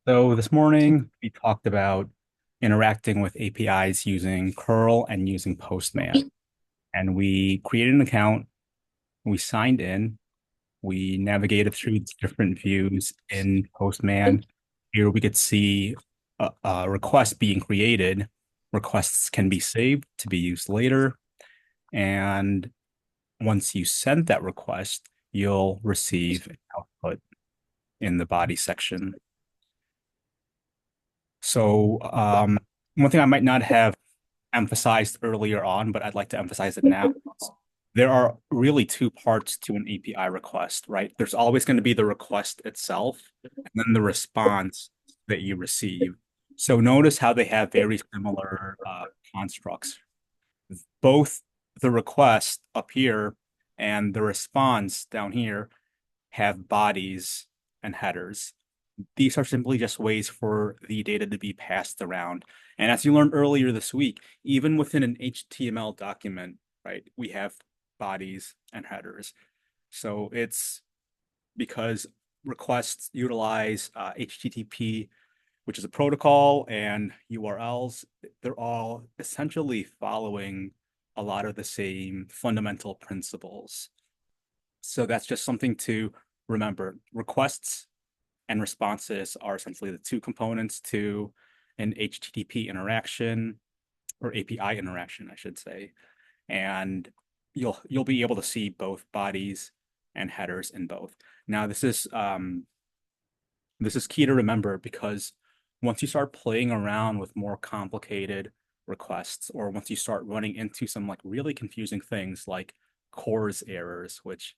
So this morning we talked about interacting with APIs using curl and using Postman. And we created an account, we signed in, we navigated through the different views in Postman. Here we could see a request being created. Requests can be saved to be used later. And once you send that request, you'll receive an output in the body section. So one thing I might not have emphasized earlier on, but I'd like to emphasize it now. There are really two parts to an API request, right? There's always going to be the request itself and then the response that you receive. So notice how they have very similar constructs. Both the request up here and the response down here have bodies and headers. These are simply just ways for the data to be passed around. And as you learned earlier this week, even within an HTML document, right, we have bodies and headers. So it's because requests utilize HTTP, which is a protocol, and URLs. They're all essentially following a lot of the same fundamental principles. So that's just something to remember. Requests and responses are essentially the two components to an HTTP interaction or API interaction, I should say. And you'll be able to see both bodies and headers in both. Now this is key to remember because once you start playing around with more complicated requests, or once you start running into some like really confusing things like CORS errors, which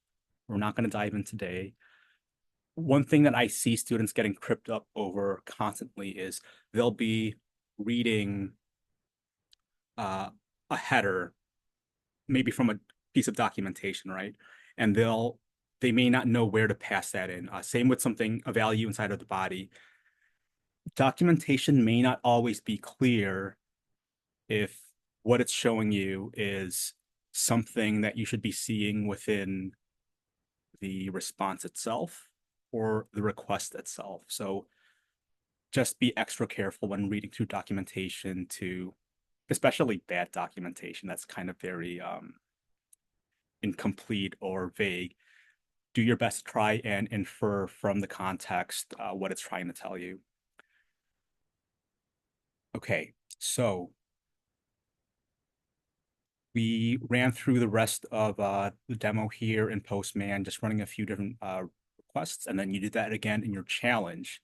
we're not going to dive in today, one thing that I see students getting tripped up over constantly is they'll be reading uh, a header, maybe from a piece of documentation, right? And they may not know where to pass that in. Same with something, a value inside of the body. Documentation may not always be clear if what it's showing you is something that you should be seeing within the response itself or the request itself. So just be extra careful when reading through documentation to, especially bad documentation that's kind of very incomplete or vague. Do your best to try and infer from the context what it's trying to tell you. Okay, so we ran through the rest of the demo here in Postman, just running a few different requests, and then you did that again in your challenge.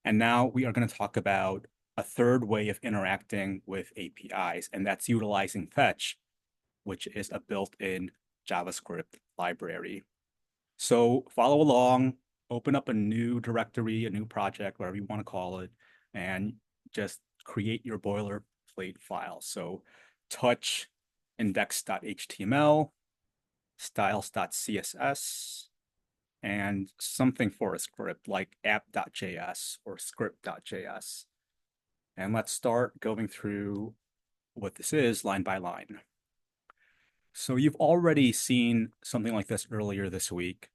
And now we are going to talk about a third way of interacting with APIs, and that's utilizing fetch, which is a built-in JavaScript library. So follow along, open up a new directory, a new project, whatever you want to call it, and just create your boilerplate file. So touch index.html, styles.css, and something for a script like app.js or script.js. And let's start going through what this is line by line. So you've already seen something like this earlier this week.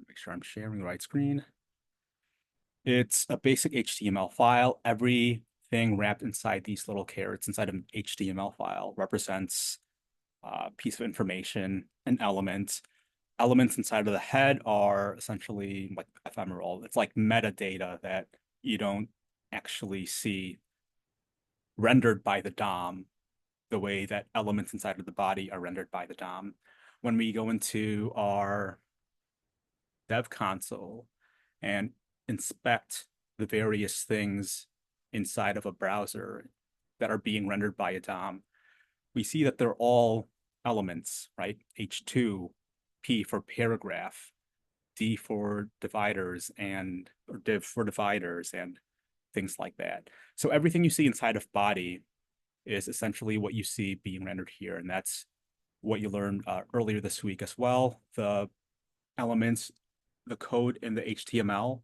Make sure I'm sharing the right screen. It's a basic HTML file. Everything wrapped inside these little carets inside an HTML file represents a piece of information, an element. Elements inside of the head are essentially like ephemeral. It's like metadata that you don't actually see rendered by the DOM the way that elements inside of the body are rendered by the DOM. When we go into our dev console and inspect the various things inside of a browser that are being rendered by a DOM, we see that they're all elements, right? H2, P for paragraph, D for dividers, and or div for dividers and things like that. So everything you see inside of body is essentially what you see being rendered here. And that's what you learned earlier this week as well. The elements, the code in the HTML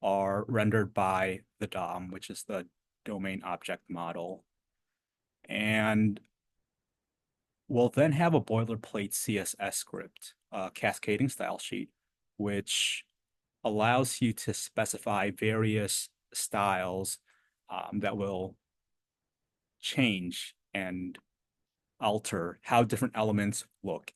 are rendered by the DOM, which is the domain object model. And we'll then have a boilerplate CSS script, a cascading style sheet, which allows you to specify various styles that will change and alter how different elements look.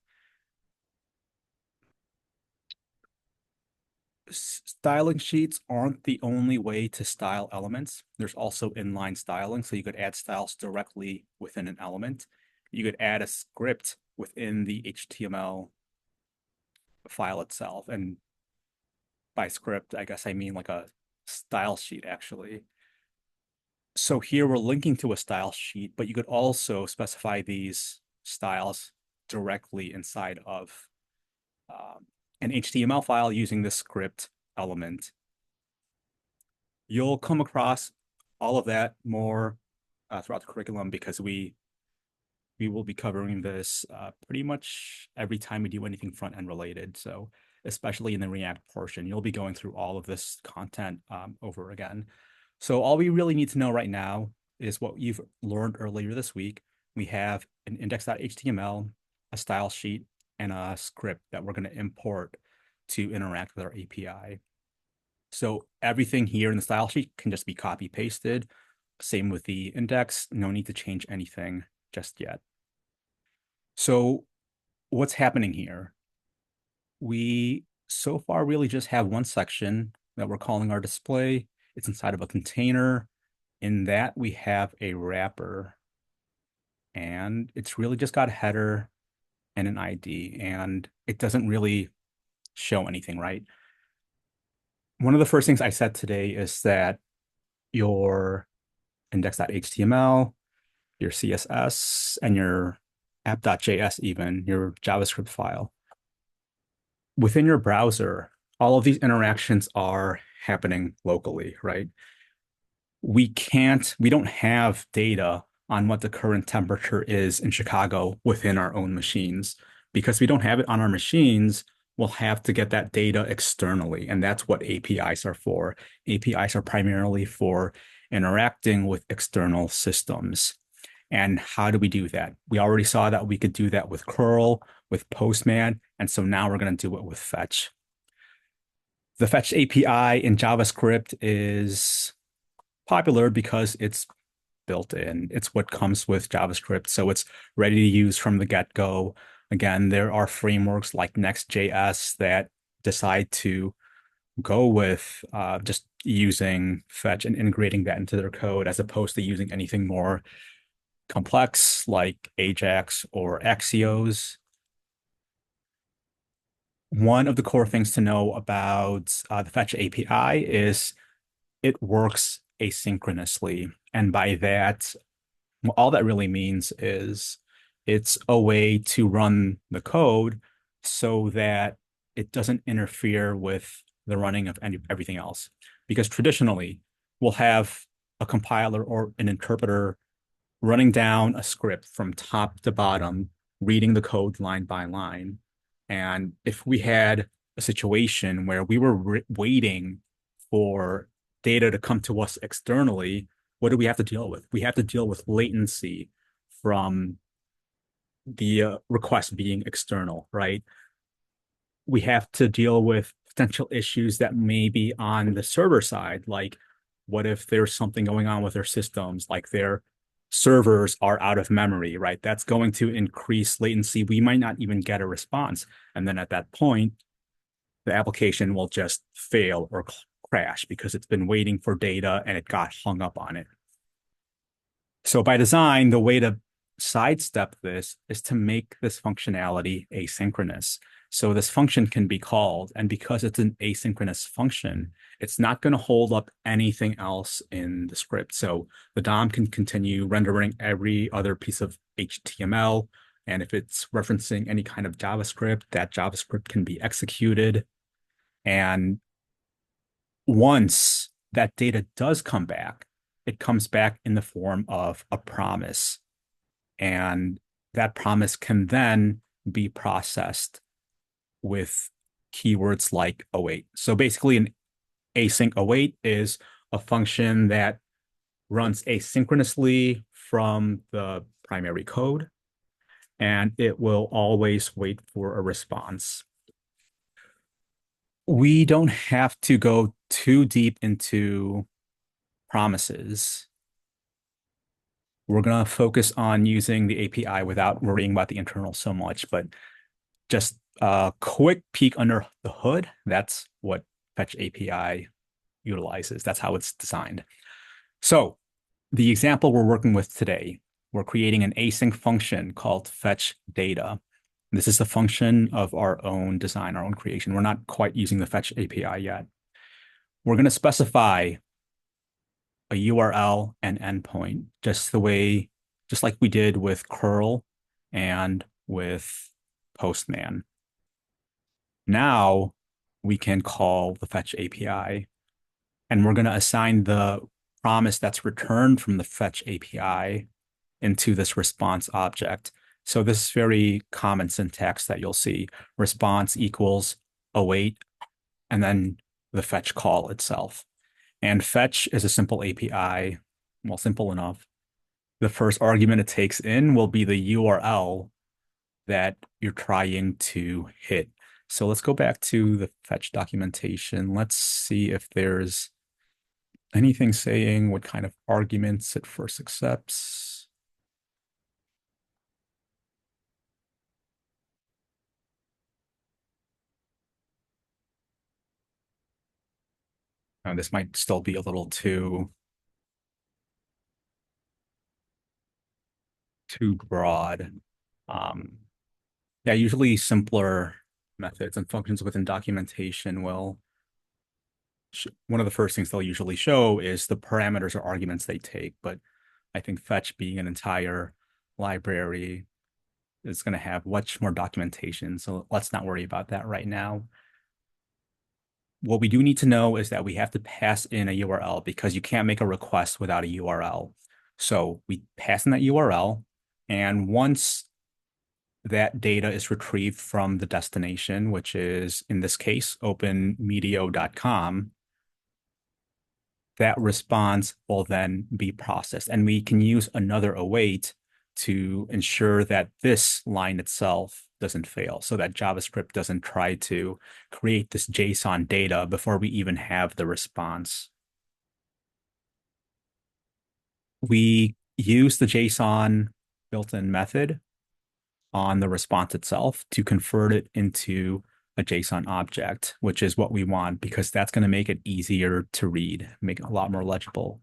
Styling sheets aren't the only way to style elements. There's also inline styling, so you could add styles directly within an element. You could add a script within the HTML file itself. And by script, I guess I mean like a style sheet, actually. So here we're linking to a style sheet, but you could also specify these styles directly inside of an HTML file using the script element. You'll come across all of that more throughout the curriculum because we will be covering this pretty much every time we do anything front end related. So especially in the React portion, you'll be going through all of this content over again. So all we really need to know right now is what you've learned earlier this week. We have an index.html, a style sheet, and a script that we're going to import to interact with our API. So everything here in the style sheet can just be copy pasted. Same with the index. No need to change anything just yet. So what's happening here? We so far really just have one section that we're calling our display. It's inside of a container. In that, we have a wrapper. And it's really just got a header and an ID. And it doesn't really show anything, right? One of the first things I said today is that your index.html, your CSS, and your app.js even, your JavaScript file. Within your browser, all of these interactions are happening locally, right? We don't have data on what the current temperature is in Chicago within our own machines. Because we don't have it on our machines, we'll have to get that data externally. And that's what APIs are for. APIs are primarily for interacting with external systems. And how do we do that? We already saw that we could do that with curl, with Postman, and so now we're going to do it with fetch. The fetch API in JavaScript is popular because it's built in. It's what comes with JavaScript, so it's ready to use from the get-go. Again, there are frameworks like Next.js that decide to go with just using fetch and integrating that into their code as opposed to using anything more complex like Ajax or Axios. One of the core things to know about the Fetch API is it works asynchronously. And by that, all that really means is it's a way to run the code so that it doesn't interfere with the running of everything else. Because traditionally, we'll have a compiler or an interpreter running down a script from top to bottom, reading the code line by line. And if we had a situation where we were waiting for data to come to us externally, what do we have to deal with? We have to deal with latency from the request being external, right? We have to deal with potential issues that may be on the server side, like what if there's something going on with their systems, like their servers are out of memory, right? That's going to increase latency. We might not even get a response. And then at that point, the application will just fail or crash because it's been waiting for data and it got hung up on it. So by design, the way to sidestep this is to make this functionality asynchronous. So this function can be called, and because it's an asynchronous function, it's not going to hold up anything else in the script. So the DOM can continue rendering every other piece of HTML, and if it's referencing any kind of JavaScript, that JavaScript can be executed. And once that data does come back, it comes back in the form of a promise. And that promise can then be processed with keywords like await. So basically an async await is a function that runs asynchronously from the primary code, and it will always wait for a response. We don't have to go too deep into promises. We're going to focus on using the API without worrying about the internal so much, but just a quick peek under the hood. That's what Fetch API utilizes. That's how it's designed. So the example we're working with today, we're creating an async function called fetch data. This is a function of our own design, our own creation. We're not quite using the fetch API yet. We're going to specify a URL and endpoint, just like we did with curl and with Postman. Now we can call the fetch API, and we're going to assign the promise that's returned from the fetch API into this response object. So this is very common syntax that you'll see. Response equals await, and then the fetch call itself. And fetch is a simple API, well, simple enough. The first argument it takes in will be the URL that you're trying to hit. So let's go back to the fetch documentation. Let's see if there's anything saying what kind of arguments it first accepts. This might still be a little too broad. Um, yeah, usually simpler methods and functions within documentation will one of the first things they'll usually show is the parameters or arguments they take. But I think fetch being an entire library is going to have much more documentation. So let's not worry about that right now. What we do need to know is that we have to pass in a URL because you can't make a request without a URL. So we pass in that URL, and once that data is retrieved from the destination, which is in this case openmedio.com, that response will then be processed. And we can use another await to ensure that this line itself doesn't fail, so that JavaScript doesn't try to create this JSON data before we even have the response. We use the JSON built-in method on the response itself to convert it into a JSON object, which is what we want because that's going to make it easier to read, make it a lot more legible.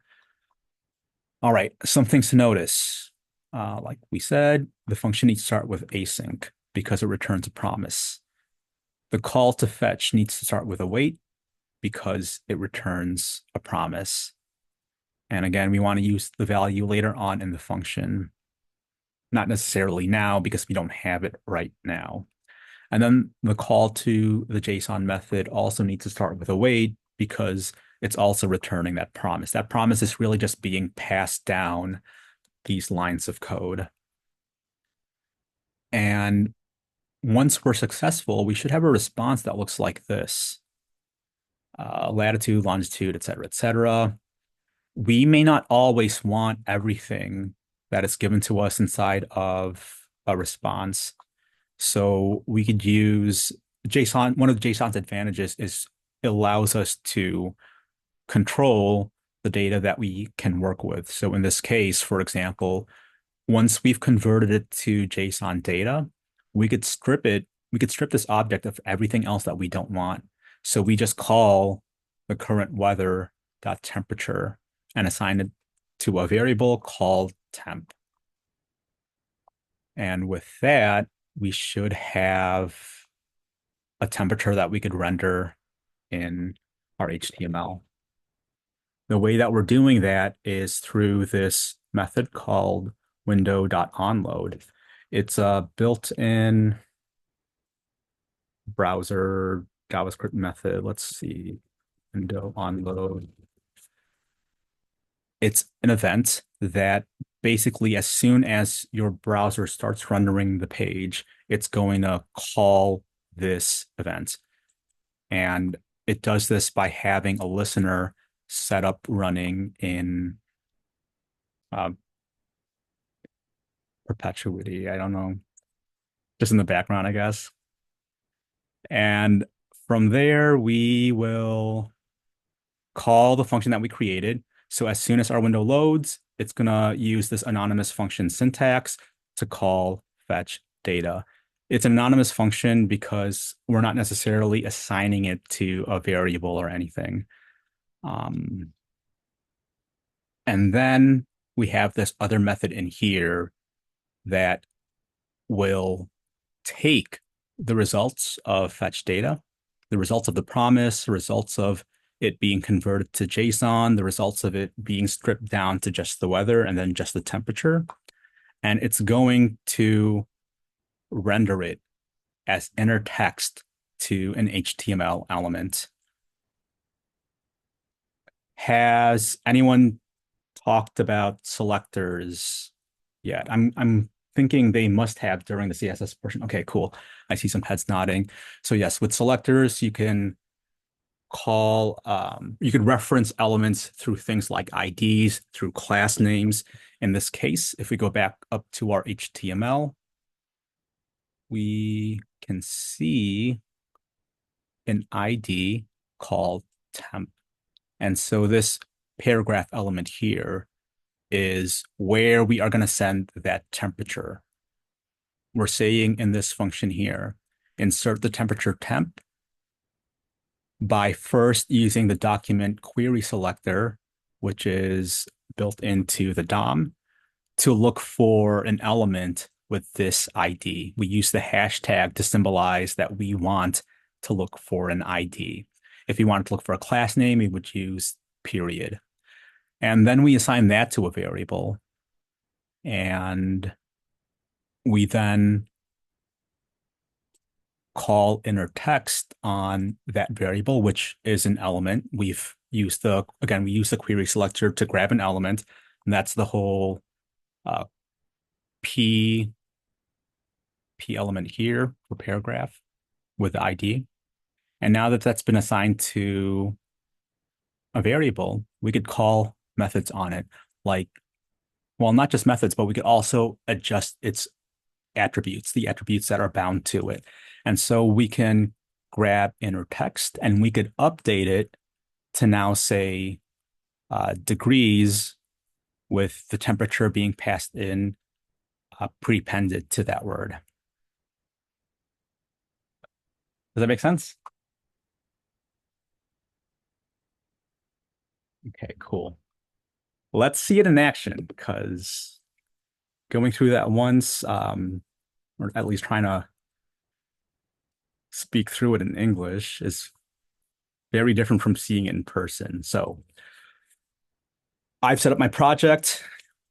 All right, some things to notice. Like we said, the function needs to start with async because it returns a promise. The call to fetch needs to start with await because it returns a promise. And again, we want to use the value later on in the function, not necessarily now because we don't have it right now. And then the call to the JSON method also needs to start with await because it's also returning that promise. That promise is really just being passed down these lines of code. And once we're successful, we should have a response that looks like this. Latitude, longitude, et cetera, et cetera. We may not always want everything that is given to us inside of a response. So we could use JSON. One of the JSON's advantages is it allows us to control the data that we can work with. So in this case, for example, once we've converted it to JSON data, we could strip this object of everything else that we don't want. So we just call the current weather dot temperature and assign it to a variable called temp. And with that, we should have a temperature that we could render in our HTML. The way that we're doing that is through this method called window.onload. It's a built-in browser JavaScript method. Let's see, window onload. It's an event that basically, as soon as your browser starts rendering the page, it's going to call this event. And it does this by having a listener set up running in perpetuity. I don't know, just in the background, I guess. And From there, we will call the function that we created. So as soon as our window loads, it's gonna use this anonymous function syntax to call fetch data. It's an anonymous function because we're not necessarily assigning it to a variable or anything. Um, and then we have this other method in here that will take the results of fetch data, the results of the promise, the results of it being converted to JSON, the results of it being stripped down to just the weather and then just the temperature. And it's going to render it as inner text to an HTML element. Has anyone talked about selectors yet? I'm thinking they must have during the CSS portion. Okay, cool. I see some heads nodding. So yes, with selectors, you can you could reference elements through things like IDs, through class names. In this case, if we go back up to our HTML, we can see an ID called temp. And so this paragraph element here is where we are going to send that temperature. We're saying in this function here, insert the temperature temp by first using the document query selector, which is built into the DOM, to look for an element with this ID. We use the hashtag to symbolize that we want to look for an ID. If we wanted to look for a class name, we would use period. And then we assign that to a variable. And we then call inner text on that variable, which is an element. We use the query selector to grab an element, and that's the whole uh, P element here for paragraph with the ID. And now that that's been assigned to a variable, we could call methods on it. Like, well, not just methods, but we could also adjust its attributes, the attributes that are bound to it. And so we can grab inner text and we could update it to now say degrees with the temperature being passed in prepended to that word. Does that make sense? Okay, cool. Let's see it in action because going through that once, or at least trying to speak through it in English is very different from seeing it in person. So I've set up my project.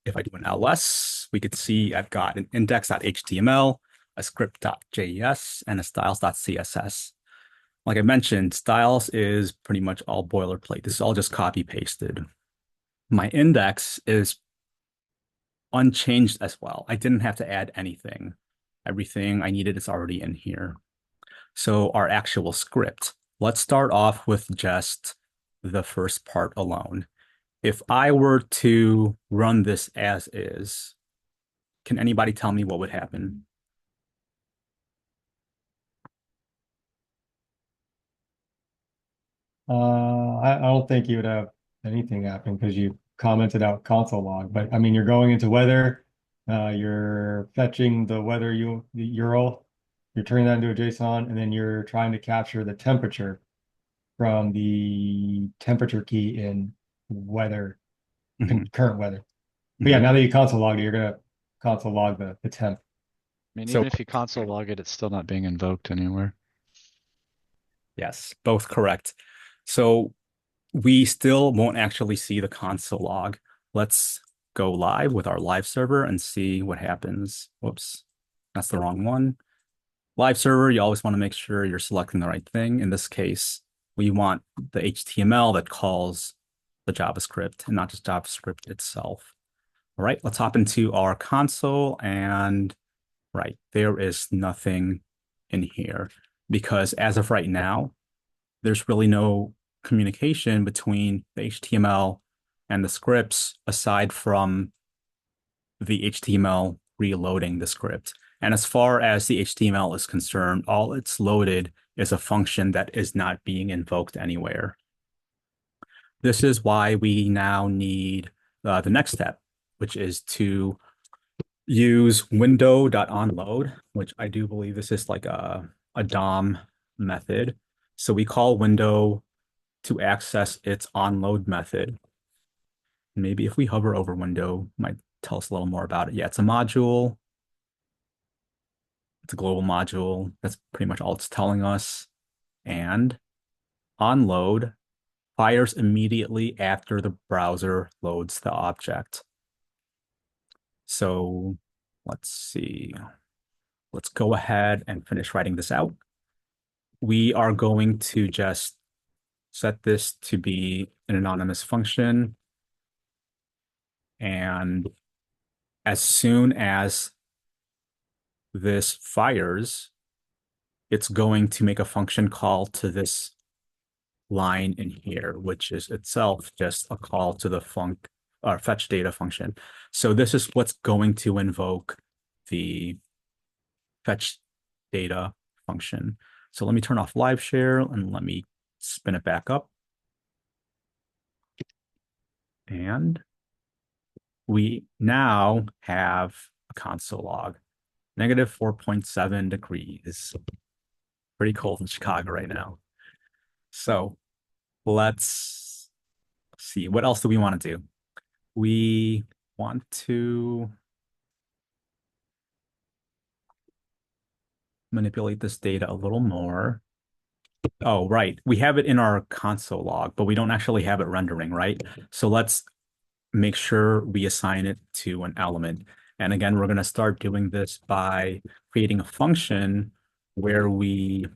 If I do an ls, we could see I've got an index.html, a script.js, and a styles.css. Like I mentioned, styles is pretty much all boilerplate. This is all just copy pasted. My index is unchanged as well. I didn't have to add anything. Everything I needed is already in here. So our actual script, let's start off with just the first part alone. If I were to run this as is, can anybody tell me what would happen? I don't think you would have anything happen because you commented out console log. But I mean, you're going into weather, you're fetching the URL, you're turning that into a JSON, and then you're trying to capture the temperature from the temperature key in weather, Mhm, current weather. But yeah, mhm. now that you console logged it, you're gonna console log the temp. I mean, So even if you console log it, it's still not being invoked anywhere. yes, both correct. So we still won't actually see the console log. Let's go live with our live server and see what happens. Whoops, that's the wrong one. Live server, you always want to make sure you're selecting the right thing. In this case, we want the HTML that calls the JavaScript and not just JavaScript itself. All right, let's hop into our console and right, there is nothing in here because as of right now, there's really no communication between the HTML and the scripts aside from the HTML reloading the script. And as far as the HTML is concerned, all it's loaded is a function that is not being invoked anywhere. This is why we now need the next step, which is to use window.onload, which I do believe this is like a DOM method. So we call window to access its onload method. Maybe if we hover over window, might tell us a little more about it. Yeah, it's a module. It's a global module. That's pretty much all it's telling us. And onload fires immediately after the browser loads the object. So let's see. Let's go ahead and finish writing this out. We are going to just set this to be an anonymous function. And as soon as this fires, it's going to make a function call to this line in here, which is itself just a call to the fetch data function. So this is what's going to invoke the fetch data function. So let me turn off live share and let me spin it back up. And we now have a console log, negative 4.7 degrees. Pretty cold in Chicago right now. So let's see, what else do we want to do? We want to manipulate this data a little more. Oh, right. We have it in our console log, but we don't actually have it rendering, right? So let's make sure we assign it to an element. And again, we're going to start doing this by creating a function where we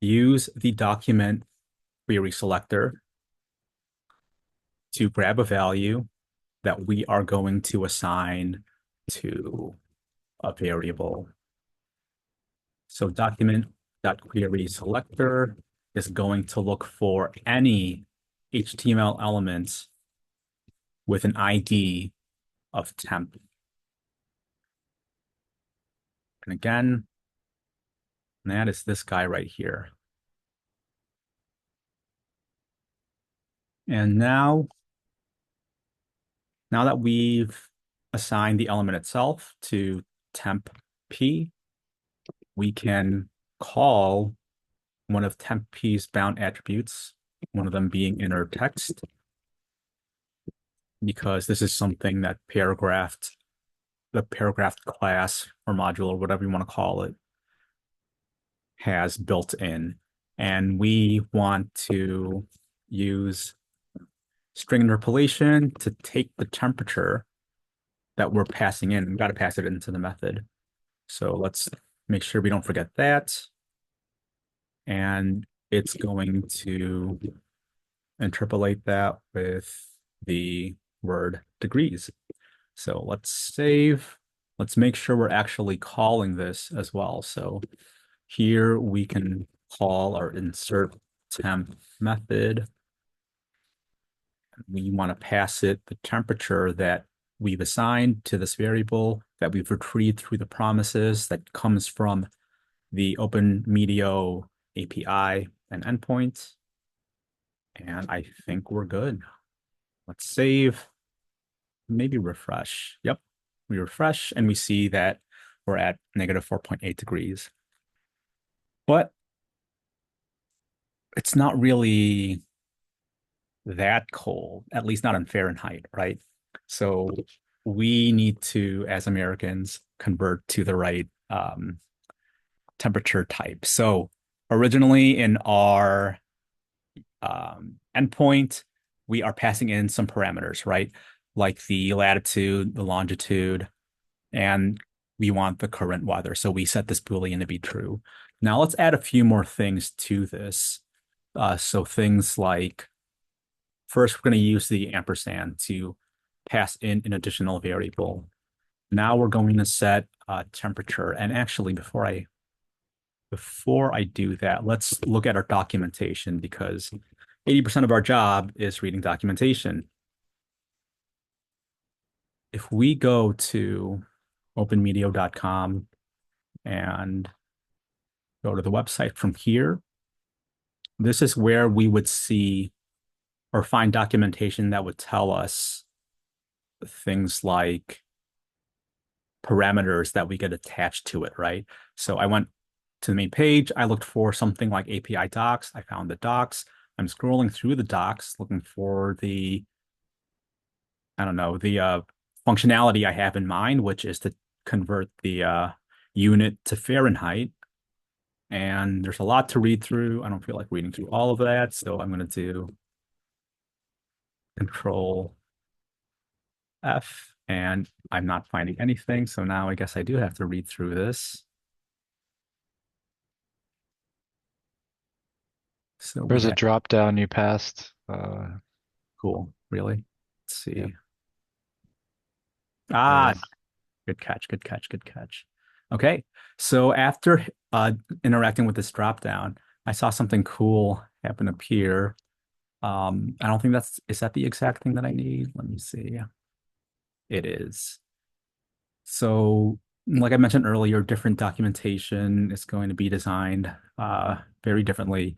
use the document query selector to grab a value that we are going to assign to a variable. So document.query selector is going to look for any HTML elements with an ID of temp. And again, that is this guy right here. And now that we've assigned the element itself to temp p, we can call one of temp p's bound attributes, one of them being inner text, because this is something that the paragraph class or module or whatever you want to call it has built in. And we want to use string interpolation to take the temperature that we're passing in. We've got to pass it into the method. So let's make sure we don't forget that. And it's going to interpolate that with the word degrees. So let's save. Let's make sure we're actually calling this as well. So here we can call our insert temp method. We want to pass it the temperature that we've assigned to this variable that we've retrieved through the promises that comes from the OpenMedio API and endpoint. And I think we're good. Let's save, maybe refresh. Yep, we refresh and we see that we're at negative 4.8 degrees. But it's not really that cold, at least not in Fahrenheit, right? So we need to, as Americans, convert to the right temperature type. So originally in our endpoint, we are passing in some parameters, right? Like the latitude, the longitude, and we want the current weather. So we set this Boolean to be true. Now let's add a few more things to this. So things like, first, we're going to use the ampersand to pass in an additional variable. Now we're going to set temperature. And actually, before I do that, let's look at our documentation because 80% of our job is reading documentation. If we go to openmedio.com and go to the website from here. This is where we would see or find documentation that would tell us things like parameters that we get attached to it, right? So I went to the main page. I looked for something like API docs. I found the docs. I'm scrolling through the docs looking for the, I don't know, the functionality I have in mind, which is to convert the unit to Fahrenheit. And there's a lot to read through. I don't feel like reading through all of that, so I'm going to do Control F, and I'm not finding anything. So now I guess I do have to read through this. So we There's a have, drop down you passed. cool, really? Let's see. Yeah. Ah, good catch, good catch, good catch. Okay, so after interacting with this drop down, I saw something cool happen up here. I don't think is that the exact thing that I need? Let me see. It is. So, like I mentioned earlier, different documentation is going to be designed very differently.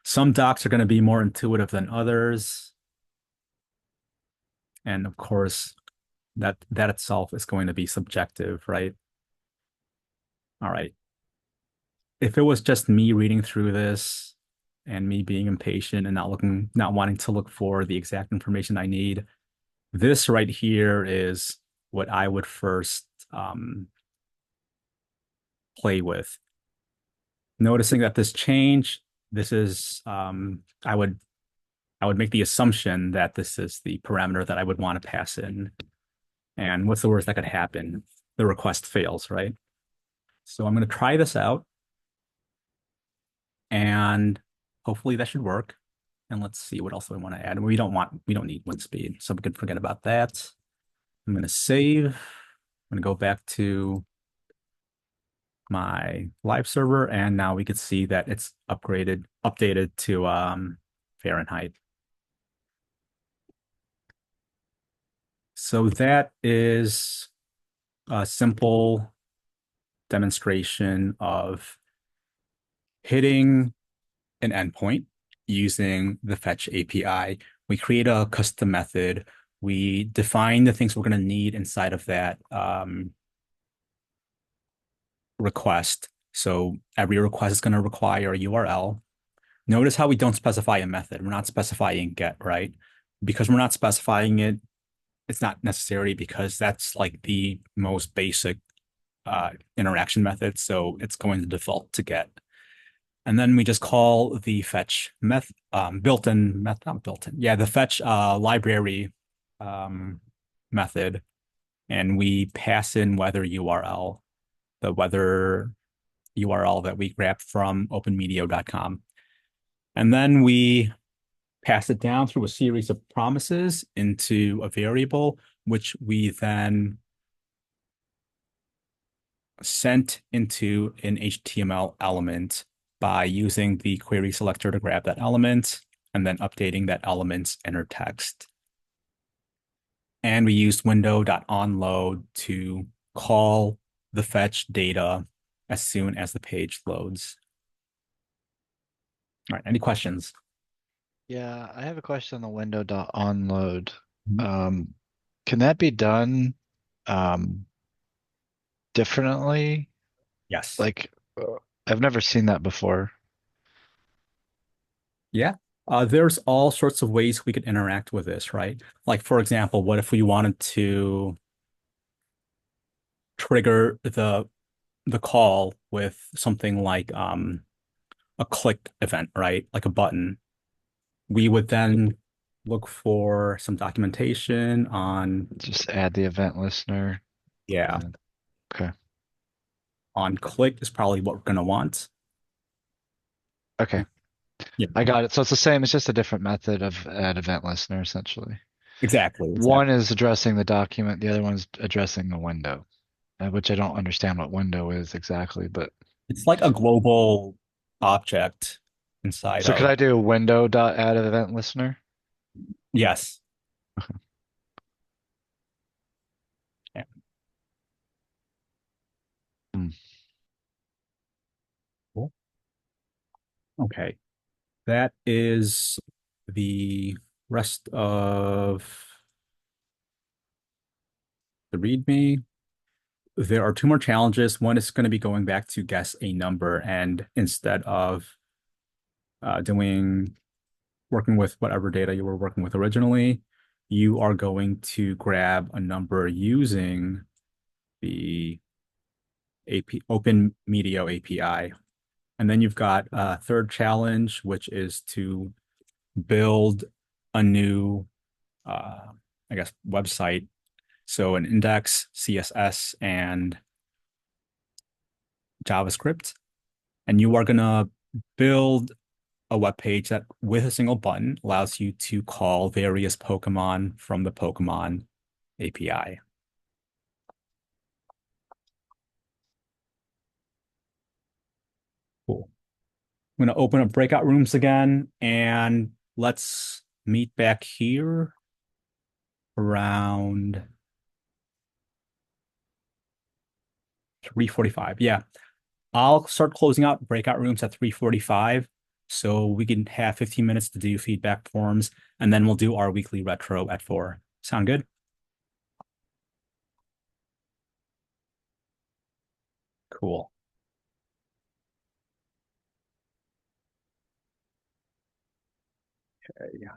Some docs are going to be more intuitive than others. And of course, that itself is going to be subjective, right? All right. If it was just me reading through this and me being impatient and not wanting to look for the exact information I need, this right here is what I would first play with. Noticing that this change, this is I would make the assumption that this is the parameter that I would want to pass in. And what's the worst that could happen? The request fails, right? So I'm going to try this out and hopefully that should work. And let's see what else we want to add. We don't need wind speed, so we can forget about that. I'm going to save. I'm going to go back to my live server, and now we can see that it's updated to Fahrenheit. So that is a simple demonstration of hitting an endpoint using the fetch API. We create a custom method. We define the things we're going to need inside of that request. So every request is going to require a URL. Notice how we don't specify a method. We're not specifying get, right? Because we're not specifying it, it's not necessary because that's like the most basic interaction method. So it's going to default to get. And then we just call the fetch method, built-in method, not built-in. Yeah, the fetch library method. And we pass in weather URL, the weather URL that we grabbed from openmedio.com. And then we pass it down through a series of promises into a variable, which we then sent into an HTML element by using the query selector to grab that element and then updating that element's inner text. And we used window.onload to call the fetch data as soon as the page loads. All right, any questions? Yeah, I have a question on the window.onload. Mhm. Can that be done um, differently? Yes. Like, I've never seen that before. Yeah. There's all sorts of ways we could interact with this, right? Like, for example, what if we wanted to trigger the call with something like a click event, right? Like a button. We would then look for some documentation on, Just add the event listener. yeah, Okay. on click is probably what we're going to want. Okay. Yeah, I got it. So it's the same. It's just a different method of add event listener, essentially. exactly, One exactly. is addressing the document, the other one's addressing the window, which I don't understand what window is exactly, but It's like a global object inside so could of, I do window dot add event listener? yes. Yeah. Hmm. Okay. That is the rest of the README. There are two more challenges. One is going to be going back to guess a number, and instead of doing working with whatever data you were working with originally, you are going to grab a number using the AP Open Media API. And then you've got a third challenge, which is to build a new, I guess, website. So an index, CSS, and JavaScript. And you are going to build a web page that, with a single button, allows you to call various Pokemon from the Pokemon API. Cool. I'm going to open up breakout rooms again, and let's meet back here around 3:45. Yeah, I'll start closing out breakout rooms at 3:45 so we can have 15 minutes to do feedback forms, and then we'll do our weekly retro at 4. Sound good? Cool. Okay, yeah.